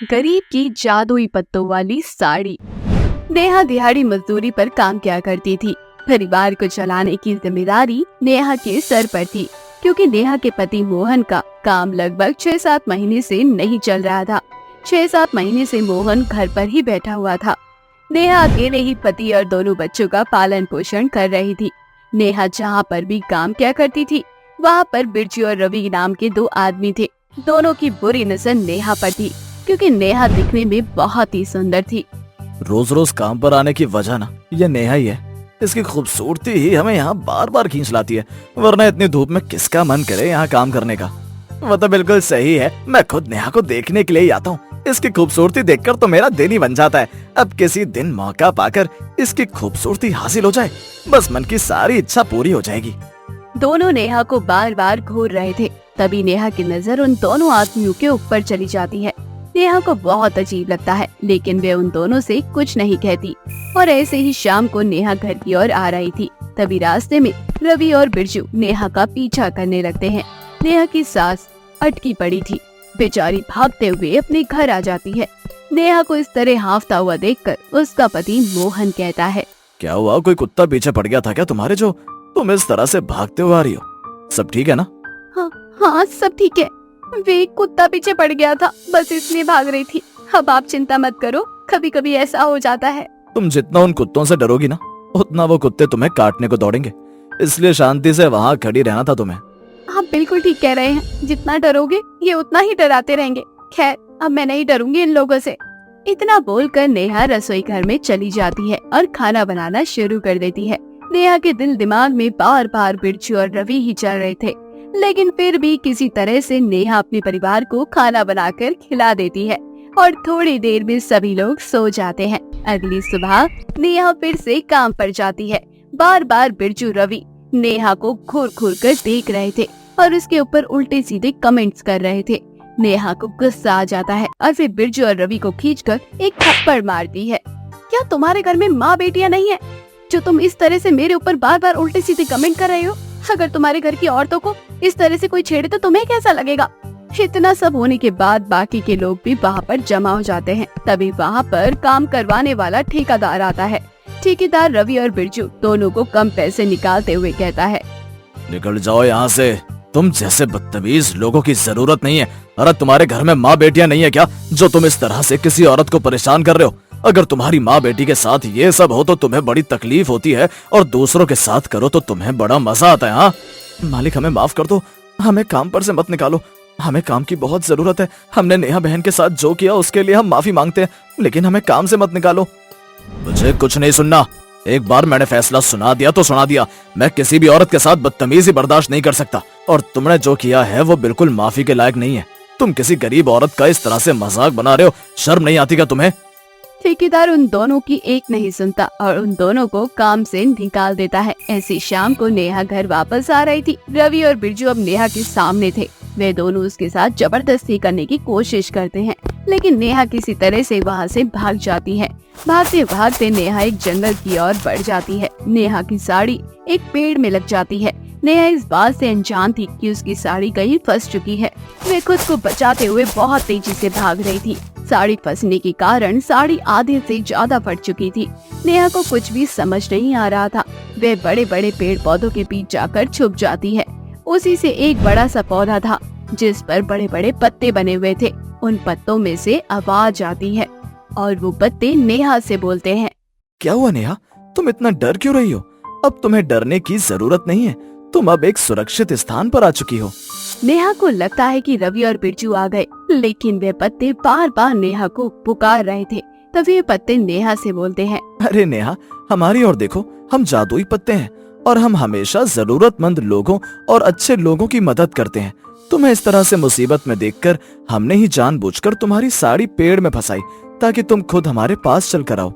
गरीब की जादुई पत्तों वाली साड़ी। नेहा दिहाड़ी मजदूरी पर काम किया करती थी। परिवार को चलाने की जिम्मेदारी नेहा के सर पर थी, क्योंकि नेहा के पति मोहन का काम लगभग 6-7 महीने से नहीं चल रहा था। 6-7 महीने से मोहन घर पर ही बैठा हुआ था। नेहा अकेले ही पति और दोनों बच्चों का पालन पोषण कर रही थी। नेहा जहाँ पर भी काम किया करती थी, वहाँ पर बिरजू और रवि नाम के 2 आदमी थे। दोनों की बुरी नजर नेहा पर थी, क्योंकि नेहा दिखने में बहुत ही सुंदर थी। रोज रोज काम पर आने की वजह ना ये नेहा ही है। इसकी खूबसूरती ही हमें यहाँ बार बार खींच लाती है, वरना इतनी धूप में किसका मन करे यहाँ काम करने का। वो तो बिल्कुल सही है, मैं खुद नेहा को देखने के लिए ही आता हूँ। इसकी खूबसूरती देखकर तो मेरा दिन ही बन जाता है। अब किसी दिन मौका पाकर इसकी खूबसूरती हासिल हो जाए, बस मन की सारी इच्छा पूरी हो जाएगी। दोनों नेहा को बार बार घूर रहे थे। तभी नेहा की नजर उन दोनों आदमियों के ऊपर चली जाती है। नेहा को बहुत अजीब लगता है, लेकिन वे उन दोनों से कुछ नहीं कहती। और ऐसे ही शाम को नेहा घर की ओर आ रही थी। तभी रास्ते में रवि और बिरजू नेहा का पीछा करने लगते हैं। नेहा की सांस अटकी पड़ी थी। बेचारी भागते हुए अपने घर आ जाती है। नेहा को इस तरह हांफता हुआ देखकर उसका पति मोहन कहता है, क्या हुआ, कोई कुत्ता पीछे पड़ गया था क्या तुम्हारे, जो तुम इस तरह से भागते हुए आ रही हो? सब ठीक है ना? हाँ सब ठीक है। वे कुत्ता पीछे पड़ गया था, बस इसलिए भाग रही थी। अब आप चिंता मत करो, कभी कभी ऐसा हो जाता है। तुम जितना उन कुत्तों से डरोगी ना, उतना वो कुत्ते तुम्हें काटने को दौड़ेंगे, इसलिए शांति से वहाँ खड़ी रहना था तुम्हें। आप बिल्कुल ठीक कह रहे हैं, जितना डरोगे ये उतना ही डराते रहेंगे। खैर अब मैं नहीं डरूंगी इन लोगों से। इतना बोलकर नेहा रसोई घर में चली जाती है और खाना बनाना शुरू कर देती है। नेहा के दिल दिमाग में बार बार बिरजू और रवि ही चल रहे थे, लेकिन फिर भी किसी तरह से नेहा अपने परिवार को खाना बनाकर खिला देती है और थोड़ी देर में सभी लोग सो जाते हैं। अगली सुबह नेहा फिर से काम पर जाती है। बार बार बिरजू रवि नेहा को घूर घूर कर देख रहे थे और उसके ऊपर उल्टे सीधे कमेंट्स कर रहे थे। नेहा को गुस्सा आ जाता है और फिर बिरजू और रवि को खींचकर एक थप्पड़ मारती है। क्या तुम्हारे घर में माँ बेटियां नहीं है, जो तुम इस तरह से मेरे ऊपर बार बार उल्टे सीधे कमेंट कर रहे हो? अगर तुम्हारे घर की औरतों को इस तरह से कोई छेड़े तो तुम्हें कैसा लगेगा? इतना सब होने के बाद बाकी के लोग भी वहाँ पर जमा हो जाते हैं। तभी वहाँ पर काम करवाने वाला ठेकेदार आता है। ठेकेदार रवि और बिरजू दोनों को कम पैसे निकालते हुए कहता है, निकल जाओ यहाँ से, तुम जैसे बदतमीज लोगों की जरूरत नहीं है। अरे तुम्हारे घर में माँ बेटियां नहीं है क्या, जो तुम इस तरह से किसी औरत को परेशान कर रहे हो? अगर तुम्हारी माँ बेटी के साथ ये सब हो तो तुम्हें बड़ी तकलीफ होती है, और दूसरों के साथ करो तो तुम्हें बड़ा मजा आता है। हाँ मालिक, हमें माफ कर दो, हमें काम पर से मत निकालो, हमें काम की बहुत जरूरत है। हमने नेहा बहन के साथ जो किया उसके लिए हम माफी मांगते हैं, लेकिन हमें काम से मत निकालो। मुझे कुछ नहीं सुनना, एक बार मैंने फैसला सुना दिया तो सुना दिया। मैं किसी भी औरत के साथ बदतमीजी बर्दाश्त नहीं कर सकता, और तुमने जो किया है वो बिल्कुल माफी के लायक नहीं है। तुम किसी गरीब औरत का इस तरह से मजाक बना रहे हो, शर्म नहीं आती क्या तुम्हें? ठेकेदार उन दोनों की एक नहीं सुनता और उन दोनों को काम से निकाल देता है। ऐसी शाम को नेहा घर वापस आ रही थी। रवि और बिरजू अब नेहा के सामने थे। वे दोनों उसके साथ जबरदस्ती करने की कोशिश करते हैं, लेकिन नेहा किसी तरह से वहाँ से भाग जाती है। भागते भागते नेहा एक जंगल की ओर बढ़ जाती है। नेहा की साड़ी एक पेड़ में लग जाती है। नेहा इस बात से अनजान थी कि उसकी साड़ी कहीं फंस चुकी है। वे खुद को बचाते हुए बहुत तेजी से भाग रही थी। साड़ी फंसने के कारण साड़ी आधे से ज्यादा फट चुकी थी। नेहा को कुछ भी समझ नहीं आ रहा था। वे बड़े बड़े पेड़ पौधों के बीच जाकर छुप जाती है। उसी से एक बड़ा सा पौधा था, जिस पर बड़े बड़े पत्ते बने हुए थे। उन पत्तों में से आवाज आती है और वो पत्ते नेहा से बोलते हैं, क्या हुआ नेहा, तुम इतना डर क्यों रही हो? अब तुम्हें डरने की जरूरत नहीं है, तुम अब एक सुरक्षित स्थान पर आ चुकी हो। नेहा को लगता है कि रवि और बिरजू आ गए, लेकिन वे पत्ते बार बार नेहा को पुकार रहे थे। तभी ये पत्ते नेहा से बोलते हैं, अरे नेहा, हमारी ओर देखो, हम जादुई पत्ते हैं और हम हमेशा जरूरतमंद लोगों और अच्छे लोगों की मदद करते हैं। तुम्हें इस तरह से मुसीबत में देखकर हमने ही जानबूझकर तुम्हारी साड़ी पेड़ में फंसाई, ताकि तुम खुद हमारे पास चल कर आओ।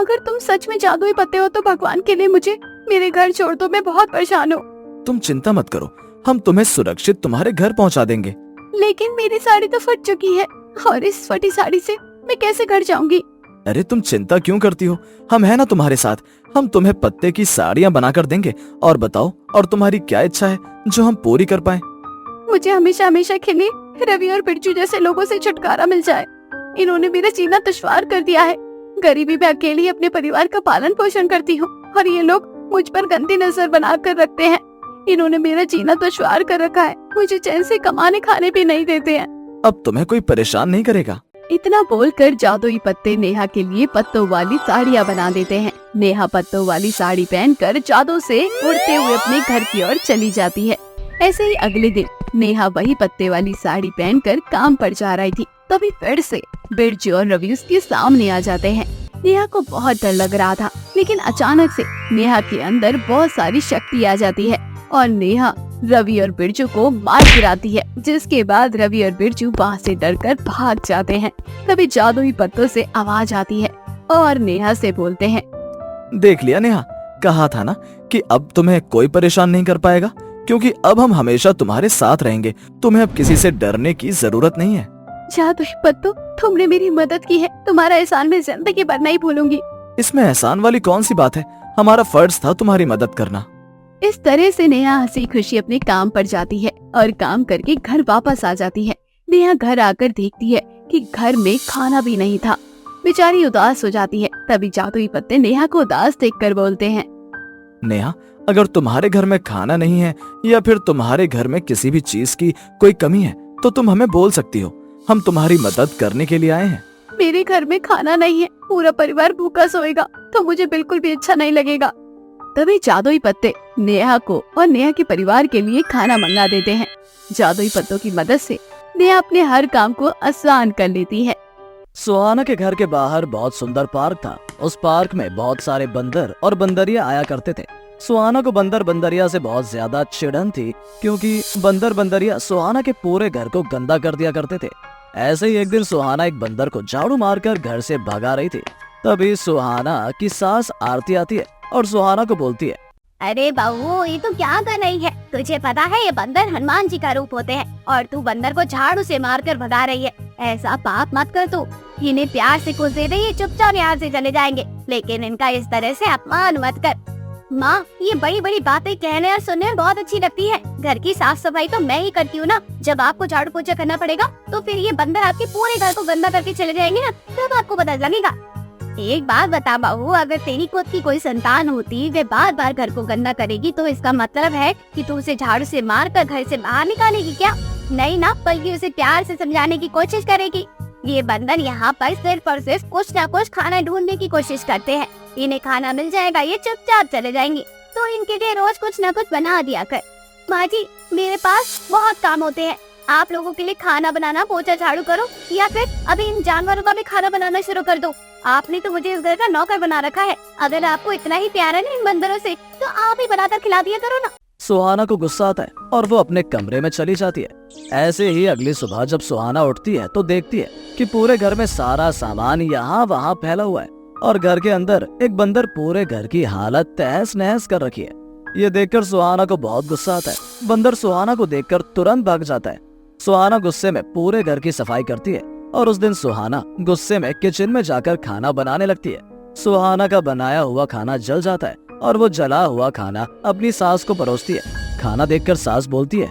अगर तुम सच में जादुई पत्ते हो तो भगवान के लिए मुझे मेरे घर छोड़ दो, मैं बहुत परेशान हूँ। तुम चिंता मत करो, हम तुम्हें सुरक्षित तुम्हारे घर पहुंचा देंगे। लेकिन मेरी साड़ी तो फट चुकी है और इस फटी साड़ी से मैं कैसे घर जाऊंगी? अरे तुम चिंता क्यों करती हो, हम है ना तुम्हारे साथ। हम तुम्हें पत्ते की साड़ियाँ बनाकर देंगे। और बताओ, और तुम्हारी क्या इच्छा है जो हम पूरी कर पाए? मुझे हमेशा हमेशा के लिए रवि और बिरजू जैसे लोगों से छुटकारा मिल जाए। इन्होंने मेरा जीना दुश्वार कर दिया है। गरीबी में अकेली अपने परिवार का पालन पोषण करती हूँ और ये लोग मुझ पर गंदी नजर बना कर रखते हैं। इन्होंने मेरा जीना दुश्वार कर रखा है, मुझे चैन से कमाने खाने भी नहीं देते हैं। अब तुम्हें कोई परेशान नहीं करेगा। इतना बोलकर जादुई पत्ते नेहा के लिए पत्तों वाली साड़ियाँ बना देते हैं। नेहा पत्तों वाली साड़ी पहनकर जादू से उड़ते हुए अपने घर की ओर चली जाती है। ऐसे ही अगले दिन नेहा वही पत्ते वाली साड़ी पहनकर काम पर जा रही थी। तभी फिर से बिरजू और रवि उसके सामने आ जाते हैं। नेहा को बहुत डर लग रहा था, लेकिन अचानक से नेहा के अंदर बहुत सारी शक्ति आ जाती है और नेहा रवि और बिरजू को मार गिराती है, जिसके बाद रवि और बिरजू वहाँ से डरकर भाग जाते हैं। तभी जादुई पत्तों से आवाज आती है और नेहा से बोलते हैं, देख लिया नेहा, कहा था ना कि अब तुम्हें कोई परेशान नहीं कर पाएगा, क्योंकि अब हम हमेशा तुम्हारे साथ रहेंगे। तुम्हें अब किसी से डरने की जरूरत नहीं है। जादुई पत्तों, तुमने मेरी मदद की है, तुम्हारा एहसान मैं जिंदगी भर नहीं भूलूंगी। इसमें एहसान वाली कौन सी बात है, हमारा फर्ज था तुम्हारी मदद करना। इस तरह से नेहा हंसी खुशी अपने काम पर जाती है और काम करके घर वापस आ जाती है। नेहा घर आकर देखती है कि घर में खाना भी नहीं था। बेचारी उदास हो जाती है। तभी जादुई पत्ते नेहा को उदास देखकर बोलते हैं, नेहा, अगर तुम्हारे घर में खाना नहीं है या फिर तुम्हारे घर में किसी भी चीज की कोई कमी है तो तुम हमें बोल सकती हो, हम तुम्हारी मदद करने के लिए आए हैं। मेरे घर में खाना नहीं है, पूरा परिवार भूखा सोएगा तो मुझे बिल्कुल भी अच्छा नहीं लगेगा। तभी जादुई पत्ते नेहा को और नेहा के परिवार के लिए खाना मंगा देते हैं। जादुई पत्तों की मदद से नेहा अपने हर काम को आसान कर लेती है। सुहाना के घर के बाहर बहुत सुंदर पार्क था। उस पार्क में बहुत सारे बंदर और बंदरिया आया करते थे। सुहाना को बंदर बंदरिया से बहुत ज्यादा चिढ़न थी, क्योंकि बंदर बंदरिया सुहाना के पूरे घर को गंदा कर दिया करते थे। ऐसे ही एक दिन सुहाना एक बंदर को झाड़ू मारकर घर से भगा रही थी। तभी सुहाना की सास आरती आती है और सुहाना को बोलती है, अरे बहू, ये तू क्या कर रही है? तुझे पता है ये बंदर हनुमान जी का रूप होते हैं और तू बंदर को झाड़ू से मारकर भगा रही है। ऐसा पाप मत कर तू। इन्हें प्यार से कुछ दे दे, ये चुपचाप यहाँ से चले जाएंगे, लेकिन इनका इस तरह से अपमान मत कर। माँ, ये बड़ी बड़ी बातें कहने और सुनने में बहुत अच्छी लगती है। घर की साफ सफाई तो मैं ही करती हूँ ना। जब आपको झाड़ू पोछा करना पड़ेगा तो फिर ये बंदर आपके पूरे घर को गंदा करके चले जाएंगे ना, तब आपको पता लगेगा। एक बात बता बहू, अगर तेरी खुद की कोई संतान होती, वे बार बार घर को गंदा करेगी तो इसका मतलब है कि तू उसे झाड़ू से मार कर घर से बाहर निकालेगी क्या? नहीं ना, बल्कि उसे प्यार से समझाने की कोशिश करेगी। ये बंदर यहाँ पर सिर्फ और सिर्फ कुछ न कुछ खाना ढूंढने की कोशिश करते हैं। इन्हें खाना मिल जाएगा, ये चुपचाप चले जाएंगे, तो इनके लिए रोज कुछ न कुछ बना दिया कर। माँ जी, मेरे पास बहुत काम होते हैं। आप लोगों के लिए खाना बनाना, पोछा झाड़ू करो, या फिर अभी इन जानवरों का भी खाना बनाना शुरू कर दो। आपने तो मुझे इस घर का नौकर बना रखा है। अगर आपको इतना ही प्यार है ना इन बंदरों से, तो आप ही बनाकर खिला दिया करो ना। सुहाना को गुस्सा आता है और वो अपने कमरे में चली जाती है। ऐसे ही अगली सुबह जब सुहाना उठती है तो देखती है कि पूरे घर में सारा सामान यहाँ वहाँ फैला हुआ है और घर के अंदर एक बंदर पूरे घर की हालत तहस नहस कर रखी है। ये देखकर सुहाना को बहुत गुस्सा आता है। बंदर सुहाना को देखकर तुरंत भाग जाता है। सुहाना गुस्से में पूरे घर की सफाई करती है और उस दिन सुहाना गुस्से में किचन में जाकर खाना बनाने लगती है। सुहाना का बनाया हुआ खाना जल जाता है और वो जला हुआ खाना अपनी सास को परोसती है। खाना देखकर सास बोलती है,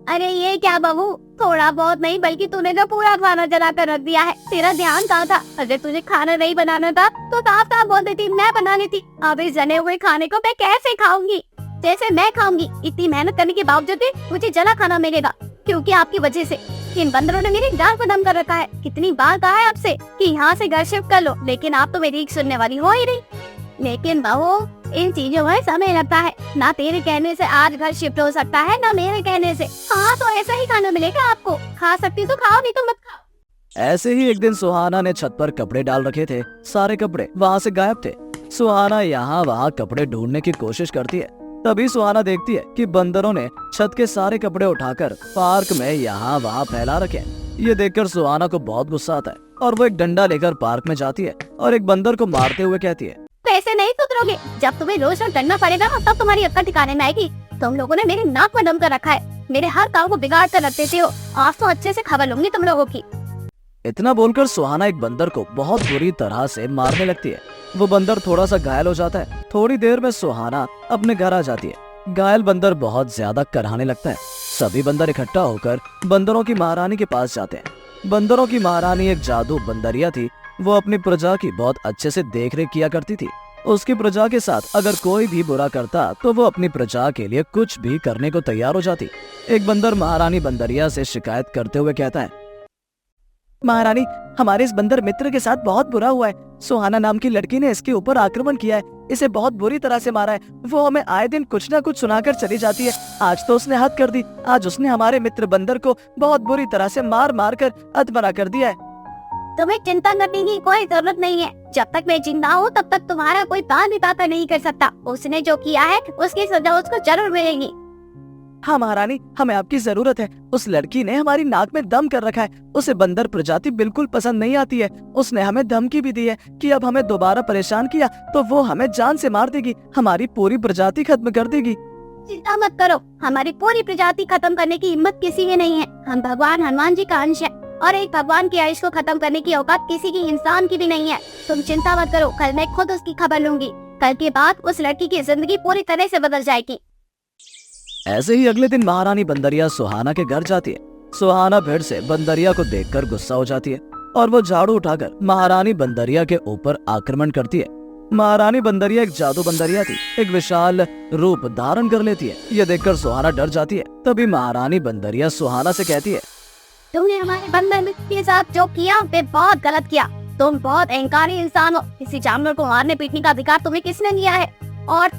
अरे ये क्या बहू, थोड़ा बहुत नहीं बल्कि तूने तो पूरा खाना जला कर रख दिया है। तेरा ध्यान कहाँ था? अगर तुझे खाना नहीं बनाना था तो साफ साफ बोल देती, मैं बना लेती। अब इस जले हुए खाने को मैं कैसे खाऊंगी? जैसे मैं खाऊंगी, इतनी मेहनत करने के बावजूद भी मुझे जला खाना मिलेगा, क्योंकि आपकी वजह से इन बंदरों ने मेरी जान को दम कर रखा है। कितनी बार कहा है आपसे कि यहाँ से घर शिफ्ट कर लो, लेकिन आप तो मेरी एक सुनने वाली हो ही नहीं। लेकिन बहू, इन चीजों में समय लगता है। ना तेरे कहने से आज घर शिफ्ट हो सकता है, ना मेरे कहने से। हाँ, तो ऐसा ही खाना मिलेगा आपको। खा सकती तो खाओ, नहीं तो मत खाओ। ऐसे ही एक दिन सुहाना ने छत पर कपड़े डाल रखे थे। सारे कपड़े वहाँ से गायब थे। सुहाना यहाँ वहाँ कपड़े ढूंढने की कोशिश करती है। तभी सुहाना देखती है कि बंदरों ने छत के सारे कपड़े उठाकर पार्क में यहाँ वहाँ फैला रखे हैं। ये देखकर सुहाना को बहुत गुस्सा आता है और वो एक डंडा लेकर पार्क में जाती है और एक बंदर को मारते हुए कहती है, तो ऐसे नहीं सुधरोगे। जब तुम्हें रोज रोज डरना पड़ेगा ना, तब तुम्हारी अक्ल ठिकाने में आएगी। तुम लोगों ने मेरे नाक में दम कर रखा है। मेरे हर काम को बिगाड़ कर रख देते हो। आज तो अच्छे से खबर लूंगी तुम लोगों की। इतना बोलकर सुहाना एक बंदर को बहुत बुरी तरह से मारने लगती है। वो बंदर थोड़ा सा घायल हो जाता है। थोड़ी देर में सुहाना अपने घर आ जाती है। घायल बंदर बहुत ज्यादा कराहने लगता है। सभी बंदर इकट्ठा होकर बंदरों की महारानी के पास जाते हैं बंदरों की महारानी एक जादू बंदरिया थी। वो अपनी प्रजा की बहुत अच्छे से देख रेख किया करती थी। उसकी प्रजा के साथ अगर कोई भी बुरा करता तो वो अपनी प्रजा के लिए कुछ भी करने को तैयार हो जाती। एक बंदर महारानी बंदरिया से शिकायत करते हुए कहता है, महारानी, हमारे इस बंदर मित्र के साथ बहुत बुरा हुआ है। सुहाना नाम की लड़की ने इसके ऊपर आक्रमण किया है, इसे बहुत बुरी तरह से मारा है। वो हमें आए दिन कुछ ना कुछ सुनाकर चली जाती है। आज तो उसने हद कर दी। आज उसने हमारे मित्र बंदर को बहुत बुरी तरह से मार मार कर अधमरा कर दिया है। तुम्हें चिंता करने की कोई जरूरत नहीं है। जब तक मैं जिंदा हूँ तब तक तुम्हारा कोई बात भी पाता नहीं कर सकता। उसने जो किया है उसकी सजा उसको जरूर मिलेगी। हाँ महारानी, हमें आपकी जरूरत है। उस लड़की ने हमारी नाक में दम कर रखा है। उसे बंदर प्रजाति बिल्कुल पसंद नहीं आती है। उसने हमें धमकी भी दी है कि अब हमें दोबारा परेशान किया तो वो हमें जान से मार देगी, हमारी पूरी प्रजाति खत्म कर देगी। चिंता मत करो, हमारी पूरी प्रजाति खत्म करने की हिम्मत किसी में नहीं है। हम भगवान हनुमान जी का अंश है और एक भगवान की आयुष को खत्म करने की औकात किसी की इंसान की भी नहीं है। तुम चिंता मत करो, कल मैं खुद उसकी खबर लूंगी। कल के बाद उस लड़की की जिंदगी पूरी तरह से बदल जाएगी। ऐसे ही अगले दिन महारानी बंदरिया सुहाना के घर जाती है। सुहाना भीड़ से बंदरिया को देखकर गुस्सा हो जाती है और वो झाड़ू उठाकर महारानी बंदरिया के ऊपर आक्रमण करती है। महारानी बंदरिया एक जादू बंदरिया थी, एक विशाल रूप धारण कर लेती है। ये देखकर सुहाना डर जाती है। तभी महारानी बंदरिया सुहाना से कहती है, तुमने हमारे बंदर मित्र के साथ जो किया वे बहुत गलत किया। तुम बहुत अहंकारी इंसान हो। किसी जानवर को मारने पीटने का अधिकार तुम्हें किसने दिया है? और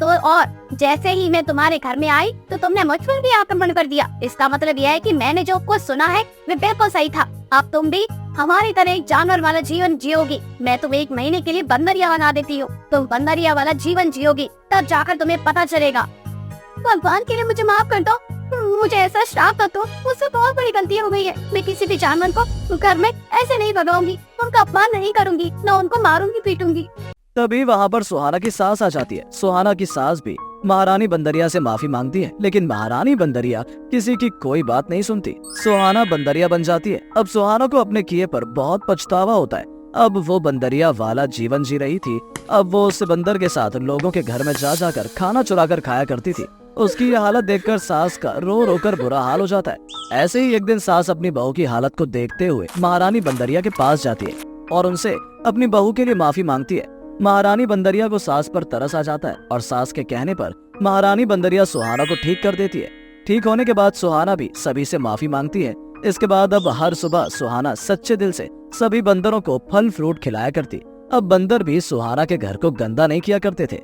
जैसे ही मैं तुम्हारे घर में आई तो तुमने मुझ पर भी आक्रमण कर दिया। इसका मतलब यह है कि मैंने जो कुछ सुना है वे बिल्कुल सही था। अब तुम भी हमारी तरह एक जानवर वाला जीवन जियोगी। मैं तुम्हें 1 महीने के लिए बंदरिया बना देती हूँ। तुम बंदरिया वाला जीवन जियोगी, तब जाकर तुम्हें पता चलेगा। भगवान के लिए मुझे माफ कर दो। मुझे ऐसा श्राप मत दो। मुझसे बहुत बड़ी गलती हो गई है। मैं किसी भी जानवर को घर में ऐसे नहीं भगाऊंगी, उनका अपमान नहीं करूंगी, न उनको मारूंगी पीटूंगी। तभी वहाँ पर सुहाना की सास आ जाती है। सुहाना की सास भी महारानी बंदरिया से माफी मांगती है, लेकिन महारानी बंदरिया किसी की कोई बात नहीं सुनती। सुहाना बंदरिया बन जाती है। अब सुहाना को अपने किए पर बहुत पछतावा होता है। अब वो बंदरिया वाला जीवन जी रही थी। अब वो उस बंदर के साथ लोगों के घर में जा जाकर खाना चुरा कर खाया करती थी। उसकी ये हालत देखकर सास का रो रो कर बुरा हाल हो जाता है। ऐसे ही एक दिन सास अपनी बहू की हालत को देखते हुए महारानी बंदरिया के पास जाती है और उनसे अपनी बहू के लिए माफी मांगती है। महारानी बंदरिया को सास पर तरस आ जाता है और सास के कहने पर महारानी बंदरिया सुहाना को ठीक कर देती है। ठीक होने के बाद सुहाना भी सभी से माफी मांगती है। इसके बाद अब हर सुबह सुहाना सच्चे दिल से सभी बंदरों को फल फ्रूट खिलाया करती। अब बंदर भी सुहाना के घर को गंदा नहीं किया करते थे।